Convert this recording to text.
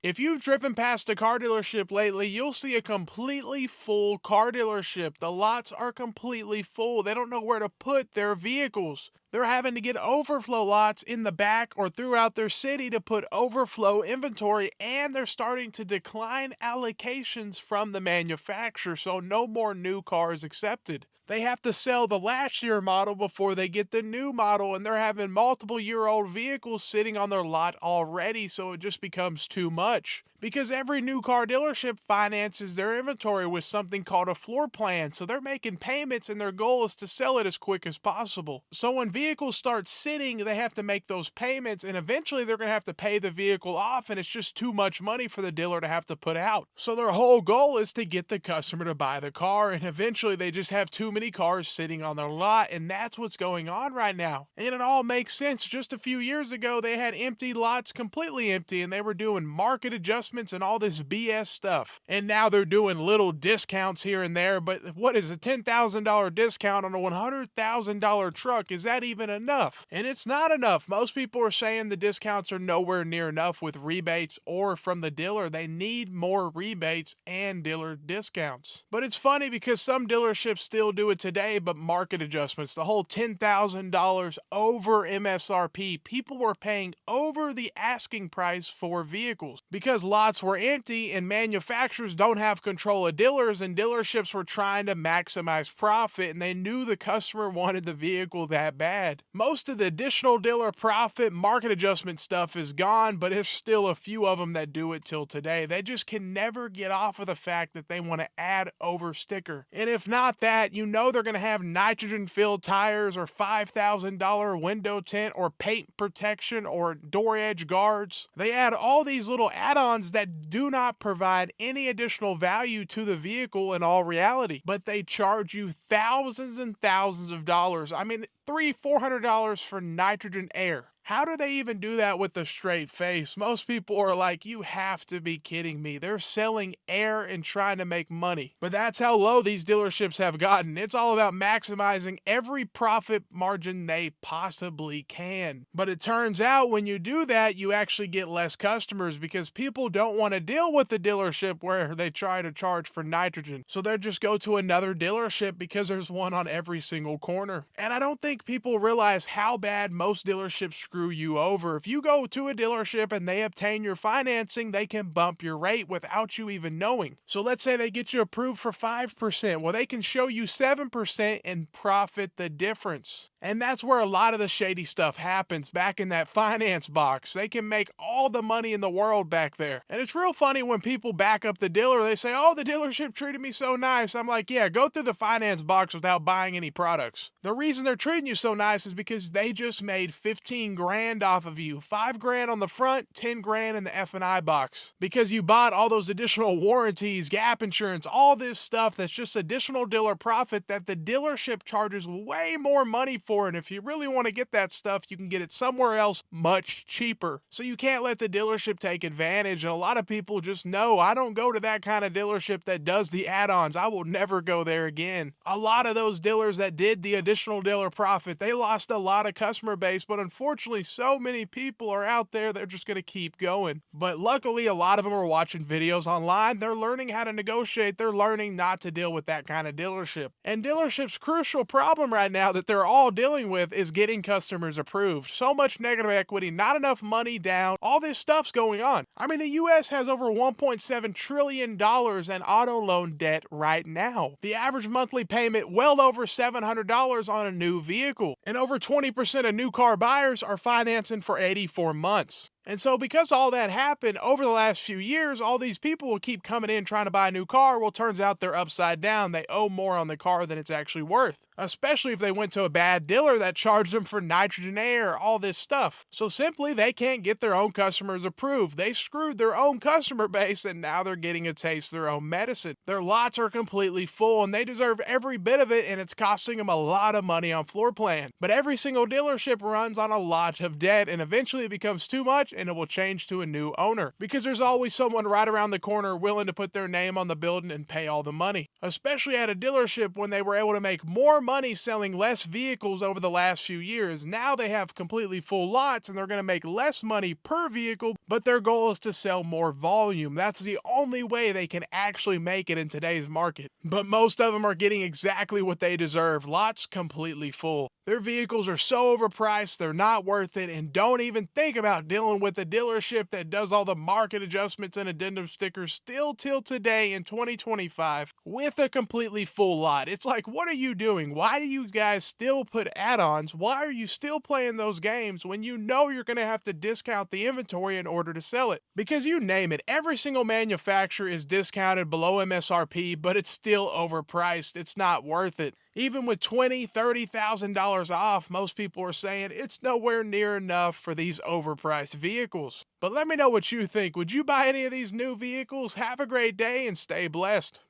If you've driven past a car dealership lately, you'll see a completely full car dealership. The lots are completely full. They don't know where to put their vehicles. They're having to get overflow lots in the back or throughout their city to put overflow inventory, and they're starting to decline allocations from the manufacturer, so no more new cars accepted. They have to sell the last year model before they get the new model, and they're having multiple year old vehicles sitting on their lot already, so it just becomes too much. Because every new car dealership finances their inventory with something called a floor plan, so they're making payments and their goal is to sell it as quick as possible. So when vehicles start sitting, they have to make those payments, and eventually they're going to have to pay the vehicle off, and it's just too much money for the dealer to have to put out. So their whole goal is to get the customer to buy the car, and eventually they just have too many cars sitting on their lot, and that's what's going on right now. And it all makes sense. Just a few years ago, they had empty lots, completely empty, and they were doing market adjustments and all this BS stuff. And now they're doing little discounts here and there, but what is a $10,000 discount on a $100,000 truck? Is that even enough? And it's not enough. Most people are saying the discounts are nowhere near enough with rebates or from the dealer. They need more rebates and dealer discounts. But it's funny because some dealerships still do it today, but market adjustments, the whole $10,000 over MSRP, people were paying over the asking price for vehicles because lots were empty and manufacturers don't have control of dealers, and dealerships were trying to maximize profit, and they knew the customer wanted the vehicle that bad. Most of the additional dealer profit market adjustment stuff is gone, but there's still a few of them that do it till today. They just can never get off of the fact that they want to add over sticker. And if not that, you know they're going to have nitrogen filled tires or $5,000 window tint or paint protection or door edge guards. They add all these little add-ons that do not provide any additional value to the vehicle in all reality, but they charge you thousands and thousands of dollars. I mean, $300-$400 for nitrogen air. How do they even do that with a straight face? Most people are like, you have to be kidding me. They're selling air and trying to make money. But that's how low these dealerships have gotten. It's all about maximizing every profit margin they possibly can. But it turns out when you do that, you actually get less customers because people don't want to deal with the dealership where they try to charge for nitrogen. So they'll just go to another dealership because there's one on every single corner. And I don't think people realize how bad most dealerships screw you over. If you go to a dealership and they obtain your financing, they can bump your rate without you even knowing. So let's say they get you approved for 5%. Well, they can show you 7% and profit the difference. And that's where a lot of the shady stuff happens, back in that finance box. They can make all the money in the world back there. And it's real funny when people back up the dealer, they say, oh, the dealership treated me so nice. I'm like, yeah, go through the finance box without buying any products. The reason they're treating you so nice is because they just made 15 grand off of you. 5 grand on the front, 10 grand in the F&I box. Because you bought all those additional warranties, gap insurance, all this stuff that's just additional dealer profit that the dealership charges way more money for. And if you really want to get that stuff, you can get it somewhere else much cheaper. So you can't let the dealership take advantage. And a lot of people just know, I don't go to that kind of dealership that does the add-ons. I will never go there again. A lot of those dealers that did the additional dealer profit, they lost a lot of customer base, but unfortunately so many people are out there, they're just going to keep going. But luckily a lot of them are watching videos online. They're learning how to negotiate. They're learning not to deal with that kind of dealership. And dealership's crucial problem right now that they're all dealing with is getting customers approved. So much negative equity, not enough money down, all this stuff's going on. I mean, the US has over $1.7 trillion in auto loan debt right now. The average monthly payment well over $700 on a new vehicle. And over 20% of new car buyers are financing for 84 months. And so because all that happened over the last few years, all these people will keep coming in trying to buy a new car. Well, turns out they're upside down. They owe more on the car than it's actually worth, especially if they went to a bad dealer that charged them for nitrogen air, all this stuff. So simply, they can't get their own customers approved. They screwed their own customer base, and now they're getting a taste of their own medicine. Their lots are completely full, and they deserve every bit of it, and it's costing them a lot of money on floor plan. But every single dealership runs on a lot of debt, and eventually it becomes too much, much and it will change to a new owner, because there's always someone right around the corner willing to put their name on the building and pay all the money. Especially at a dealership when they were able to make more money selling less vehicles over the last few years. Now they have completely full lots and they're going to make less money per vehicle, but their goal is to sell more volume. That's the only way they can actually make it in today's market. But most of them are getting exactly what they deserve, lots completely full. Their vehicles are so overpriced, they're not worth it, and don't even think about dealing with a dealership that does all the market adjustments and addendum stickers still till today in 2025 with a completely full lot. It's like, what are you doing? Why do you guys still put add-ons? Why are you still playing those games when you know you're going to have to discount the inventory in order to sell it? Because you name it, every single manufacturer is discounted below MSRP, but it's still overpriced. It's not worth it. Even with $20,000, $30,000 off, most people are saying it's nowhere near enough for these overpriced vehicles. But let me know what you think. Would you buy any of these new vehicles? Have a great day and stay blessed.